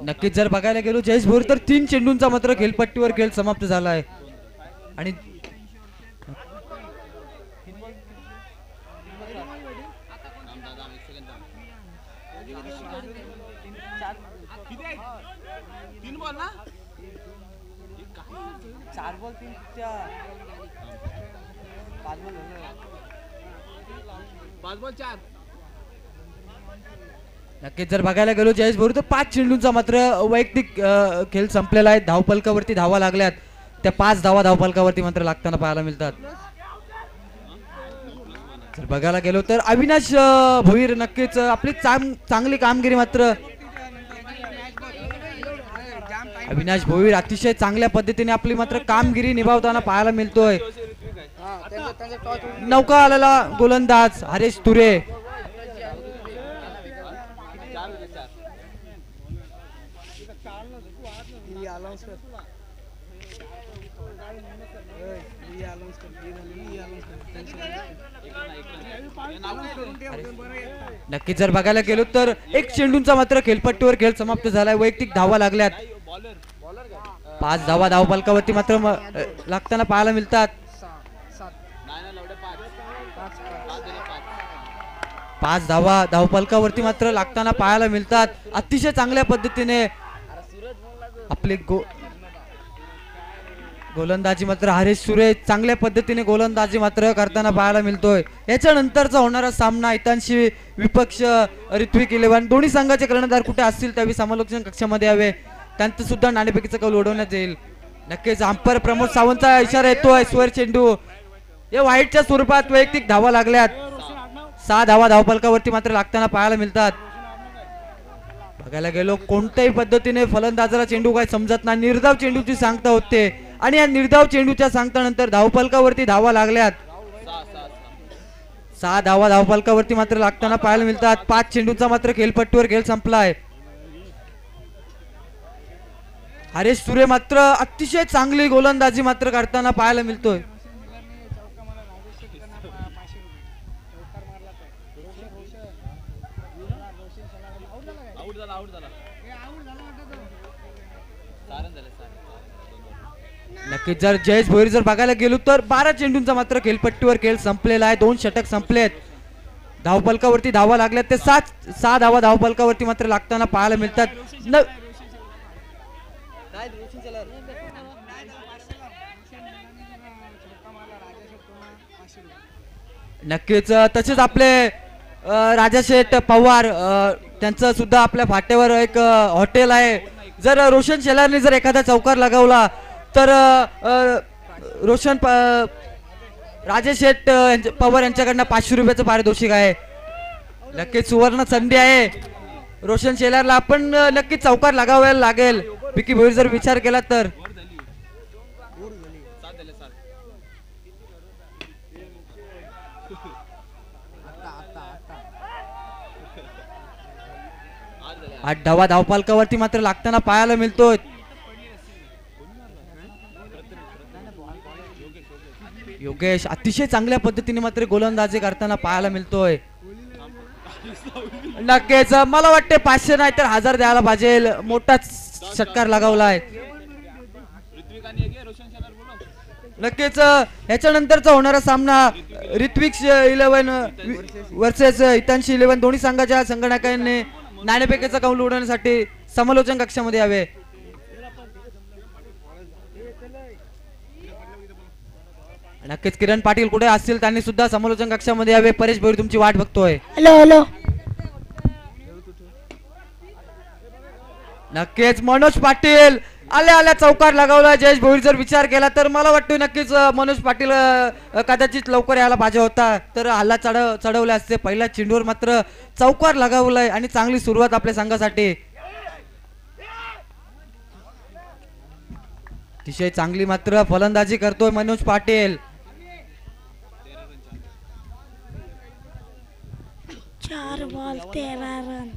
नक्कीच जर बघायला गेलो जयेश भोईर तर 3 चेंडूंचा मात्र खेळपट्टीवर खेळ समाप्त झाला आहे आणि नक्कीच जर बघायला गेलो जयेश भोईर तर 5 चेंडूंचा मात्र वैयक्तिक खेळ संपलेला आहे धावफलकावरती धावा लागल्यात त्या 5 धावा धावफलकावरती मात्र लागताना पाहायला मिळतात जर बघायला गेलो तर अविनाश भोईर नक्कीच आपली चांगली कामगिरी मात्र अविनाश भोईर अतिशय चांगल्या पद्धतीने आपली मात्र कामगिरी निभावताना पाहायला मिळतोय नौका आलेला गोलंदाज हरेश तुरे नक्कीच जर बघायला गेलो तर 1 चेंडूंचा मात्र खेळपट्टीवर खेळ समाप्त झालाय वैयक्तिक धावा लागल्यात 5 धावा धावफलकावरती मात्र लागताना पाहायला मिळतात 5 धावा धावफलकावरती मात्र लागताना पाहायला मिळतात अतिशय चांगल्या पद्धतीने आपले गोलंदाजी मात्र हरेश सुरेश चांगल्या पद्धतीने गोलंदाजी मात्र करताना पाहायला मिळतोय याच्यानंतरचा होणारा सामना हितांशी विपक्ष ऋत्विक 11 दोन्ही संघाचे कर्णधार कुठे असतील त्यावेळी समालोचन कक्षामध्ये यावे त्यांचं सुद्धा नाणेफेकीचा कौल उडवण्यात येईल नक्कीच अंपायर प्रमोद सावंतचा इशारा येतोय स्वर चेंडू या वाईटच्या स्वरूपात वैयक्तिक धावा लागल्यात 6 धावा धावफलकावरती मात्र लागताना पाहायला मिळतात बघायला गेलो कोणत्याही पद्धतीने फलंदाजाला चेंडू काय समजत नाही निर्धाव चेंडूची सांगता होते आणि या निर्धाव चेंडूच्या सांगतानंतर धावफलकावरती धावा लागल्यात 6 धावा धावफलकावरती मात्र लागताना पाहायला मिळतात 5 चेंडूंचा मात्र खेळपट्टीवर खेळ संपलाय हरेश सुरे मात्र अतिशय चांगली गोलंदाजी मात्र करताना पाहायला मिळतोय नक्कीच जर जयेश भोईर जर बघायला गेलो तर 12 चेंडूंचा मात्र खेळपट्टीवर खेळ संपलेला आहे 2 षटक संपलेत धावफलकावरती धावा लागल्यात ते 6 धावा धावफलकावरती मात्र लागताना पाहायला मिळतात नक्कीच तसेच आपले राजाशेठ पवार त्यांचं सुद्धा आपल्या फाट्यावर एक हॉटेल आहे जर रोशन शेलारने जर एखादा चौकार लगावला तर रोशन राजेश शेठ पवार यांच्याकडनं 500 रुपयाचं पारितोषिक आहे नक्कीच सुवर्ण संधी आहे रोशन शेलारला आपण नक्कीच चौकार लगावायला लागेल विकी भोईर जर विचार केला तर आठ धावा धावफलकावरती मात्र लागताना पाहायला मिळतोय योगेश अतिशय चांगल्या पद्धतीने मात्र गोलंदाजी करताना पाहायला मिळतोय नक्कीच मला वाटते 500 नाही तर 1000 द्यायला पाहिजे मोठाच षटकार लगावलाय नक्कीच याच्यानंतरचा होणारा सामना ऋत्विक 11 वर्सेस हितांशी 11 दोन्ही संघाच्या संघटकांनी नाणेफेकीचा कौल उडवण्यासाठी समालोचन कक्षामध्ये यावे नक्कीच किरण पाटील कुठे असतील त्यांनी सुद्धा समालोचन कक्षामध्ये यावे परेश भोईर तुमची वाट बघतोय हॅलो हॅलो नक्कीच मनोज पाटील आल्या चौकार लगावला जयेश भोईर जर विचार केला तर मला वाटतं नक्कीच मनोज पाटील कदाचित लवकर यायला पाहिजे होता तर हल्ला चढवले असते पहिल्या चेंडूवर मात्र चौकार लगावलाय आणि चांगली सुरुवात आपल्या संघासाठी अतिशय चांगली मात्र फलंदाजी करतोय Manoj Patil 4 ball 13 run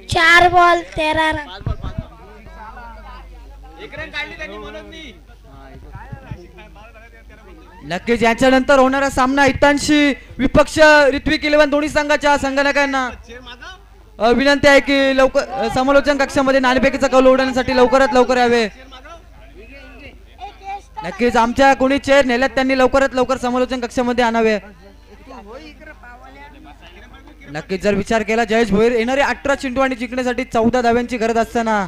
4 ball 13 run. नक्कीच याच्यानंतर होणारा सामना हितांशी विपक्ष ऋत्विक 11 दोन्ही संघाच्या संघनायकांना विनंती आहे की लवकर समालोचन कक्षामध्ये नाणेफेकीचा कौल उडवण्यासाठी लवकरात लवकर यावे. नक्कीच आमच्या कोणी चेअर नेल्यात त्यांनी लवकरात लवकर समालोचन कक्षामध्ये आणावे. नक्कीच जर विचार केला जयेश भोईर येणारे 18 चेंडू आणि जिंकण्यासाठी 14 धाव्यांची गरज असताना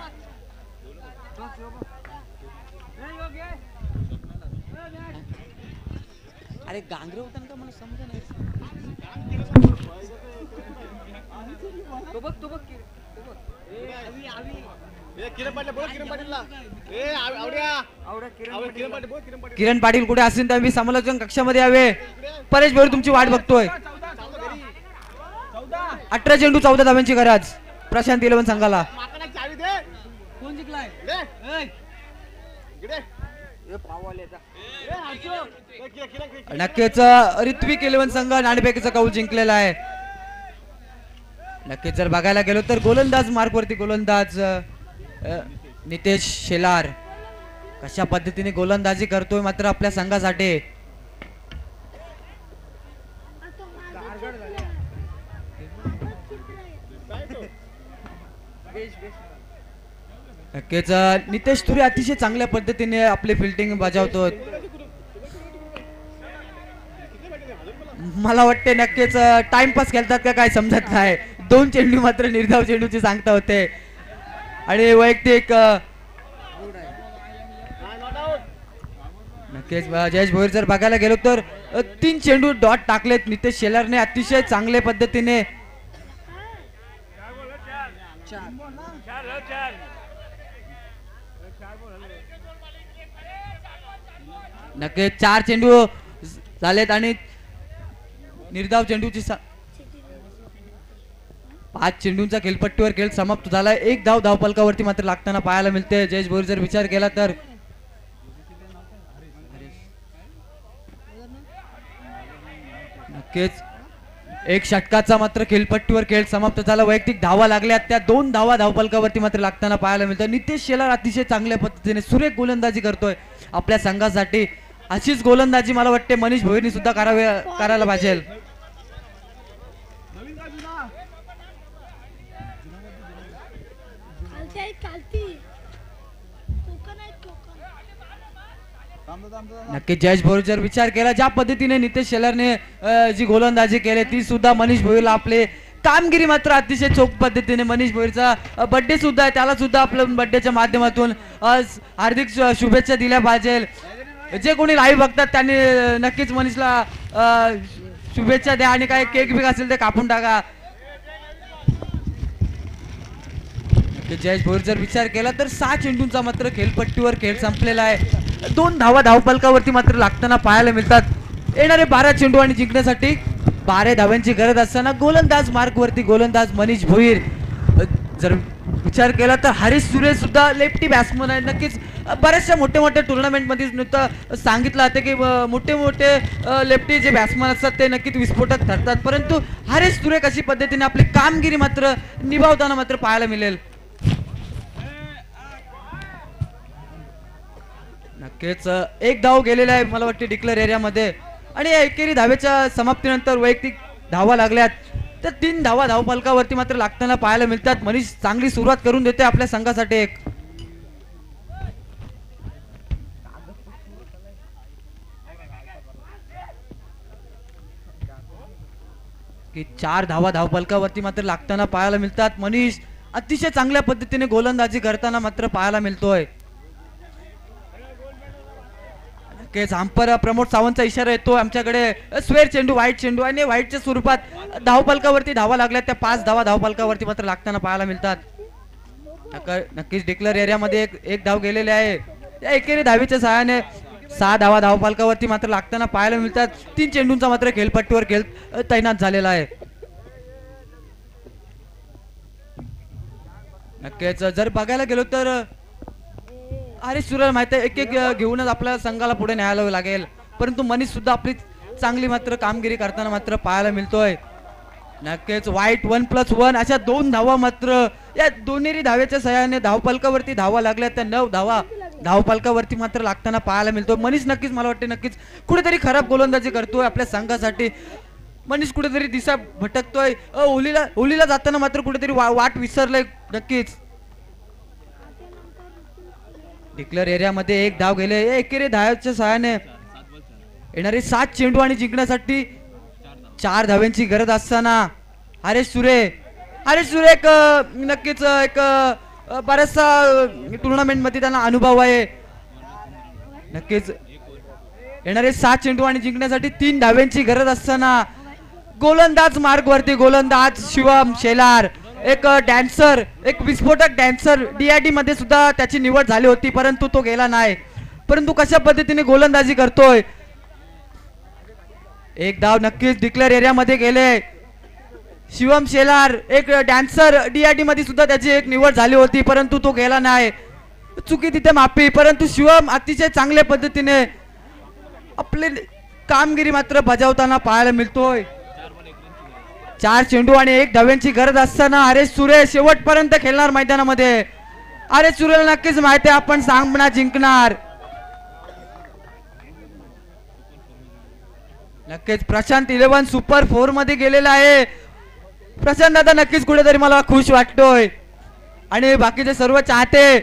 अरे गांगरे होता का मला समजा नाही. किरण पाटील कुठे असतील तर मी समालोचन कक्षामध्ये यावे. परेश भोईर तुमची वाट बघतोय. 18 चेंडू 14 धाव्यांची गरज प्रशांत 11 संघाला. नक्कीच ऋत्विक 11 संघ नाणेफेकीचा कौल जिंकलेला आहे. नक्कीच जर बघायला गेलो तर गोलंदाज मार्कवरती गोलंदाज नितेश शेलार कशा पद्धतीने गोलंदाजी करतोय मात्र आपल्या संघासाठी. नक्कीच नितेश तुरे अतिशय चांगल्या पद्धतीने आपली फिल्डिंग बजावतो. मला वाटते नक्कीच टाइमपास खेळतात का काय समजत नाही. 2 चेंडू मात्र निर्धाव चेंडूची सांगता होते आणि वैयक्तिक नक्कीच जयेश भोईर जर बघायला गेलो तर 3 चेंडू डॉट टाकलेत नितेश शेलारने अतिशय चांगल्या पद्धतीने. नक्कीच 4 चेंडू झालेत आणि निर्धाव चेंडूची 5 चेंडूंचा खेळपट्टीवर खेळ समाप्त झाला. 1 धाव धावफलकावरती मात्र लागताना पाहायला मिळते. जयेश भोईर जर विचार केला तर नक्कीच 1 षटकाचा मात्र खेळपट्टीवर खेळ समाप्त झाला. वैयक्तिक धावा लागल्या त्या 2 धावा धावफलकावरती मात्र लागताना पाहायला मिळतं. नितेश शेलार अतिशय चांगल्या पद्धतीने सुरेख गोलंदाजी करतोय आपल्या संघासाठी. अशीच गोलंदाजी मला वाटते मनीष भोईरनी सुद्धा करायला पाहिजे. नक्की जयेश भोईर जर विचार केला ज्या पद्धतीने नितेश शेलारने जी गोलंदाजी केली ती सुद्धा मनीष भोईरला आपले कामगिरी मात्र अतिशय चोख पद्धतीने. मनीष भोईरचा बर्थडे सुद्धा आहे त्याला सुद्धा आपल्या बर्थडेच्या माध्यमातून हार्दिक शुभेच्छा दिल्या पाहिजे. जे कोणी लाईव्ह बघतात त्यांनी नक्कीच मनीषला शुभेच्छा द्या आणि काय केक बिक असेल ते कापून टाका. जयेश भोईर जर विचार केला तर 6 चेंडूंचा मात्र खेळपट्टीवर खेळ संपलेला आहे. 2 धावा धावफलकावरती मात्र लागताना पाहायला मिळतात. येणारे 12 चेंडू आणि जिंकण्यासाठी 12 धाव्यांची गरज असताना गोलंदाज मार्कवरती गोलंदाज मनीष भोईर. जर विचार केला तर हरीश सुरेश सुद्धा लेफ्टी बॅट्समन आहे. नक्कीच बऱ्याचशा मोठ्या टुर्नामेंट मध्ये नुसतं सांगितलं जातं की मोठे लेफ्टी जे बॅट्समन असतात ते नक्कीच विस्फोटक ठरतात, परंतु हरीश सुरेश अशी पद्धतीने आपली कामगिरी मात्र निभावताना मात्र पाहायला मिळेल. नक्कीच 1 धाव गेलेला आहे मला वाटते डिक्लेअर एरियामध्ये आणि एकेरी धावेच्या समाप्तीनंतर वैयक्तिक धावा लागल्यात तर 3 धावा धावफलकावरती मात्र लागताना पाहायला मिळतात. मनीष चांगली सुरुवात करून देते आपल्या संघासाठी. एक की 4 धावा धावफलकावरती मात्र लागताना पाहायला मिळतात. मनीष अतिशय चांगल्या पद्धतीने गोलंदाजी करताना मात्र पाहायला मिळतोय. अंपर प्रमोद सावंतचा इशारा येतो आमच्याकडे. स्वेर चेंडू व्हाईट चेंडू आणि व्हाईटच्या स्वरूपात धावफलकावरती धावा लागल्या त्या 5 धावा धावफलकावरती मात्र लागताना पाहायला मिळतात. नक्कीच डिक्लेअर एरियामध्ये एक धाव गेलेले आहे. त्या एकेरी धावीच्या सहाय्याने 6 धावा धावफलकावरती मात्र लागताना पाहायला मिळतात. 3 चेंडूंचा मात्र खेळपट्टीवर खेळ तैनात झालेला आहे. नक्कीच जर बघायला गेलो तर हरीश सुरेश माहिती आहे एक घेऊनच आपल्या संघाला पुढे न्यायला लागेल, परंतु मनीष सुद्धा आपली चांगली मात्र कामगिरी करताना मात्र पाहायला मिळतोय. नक्कीच वाईट 1+1 अशा 2 धावा मात्र या दोन्ही धावेच्या सहाय्याने धावपलकावरती धावा लागल्या त्या 9 धावा धावपलकावरती मात्र लागताना पाहायला मिळतो. मनीष नक्कीच मला वाटते नक्कीच कुठेतरी खराब गोलंदाजी करतोय आपल्या संघासाठी. मनीष कुठेतरी दिशा भटकतोय. ओलीला जाताना मात्र कुठेतरी वाट विसरलंय. नक्कीच डिक्लेअर एरियामध्ये एक धाव गेले. एकेरी धावाच्या सहाय्याने येणारे 7 चेंडू आणि जिंकण्यासाठी 4 धाव्यांची गरज असताना हरेश सुरे एक नक्कीच एक बराचसा टुर्नामेंट मध्ये त्यांना अनुभव आहे. नक्कीच येणारे 7 चेंडू आणि जिंकण्यासाठी 3 धाव्यांची गरज असताना गोलंदाज मार्गवरती गोलंदाज शिवम शेलार एक डॅन्सर एक विस्फोटक डॅन्सर DID मध्ये सुद्धा त्याची निवड झाली होती परंतु तो गेला नाही. परंतु कशा पद्धतीने गोलंदाजी करतोय. एक धाव नक्कीच डिक्लेअर एरियामध्ये गेले. शिवम शेलार एक डॅन्सर DID मध्ये सुद्धा त्याची एक निवड झाली होती परंतु तो गेला नाही. चुकी तिथे माफी परंतु शिवम अतिशय चांगल्या पद्धतीने आपले कामगिरी मात्र बजावताना पाहायला मिळतोय. 4 चेंडू आणि 1 धाव्यांची गरज असताना हरेश सुरे शेवटपर्यंत खेळणार मैदानामध्ये. हरेश सुरेला नक्कीच माहिती आहे आपण सामना जिंकणार. नक्कीच प्रशांत 11 सुपर 4 मध्ये गेलेला आहे. प्रशांत दादा नक्कीच कुठेतरी मला खुश वाटतोय आणि बाकीचे सर्व चाहते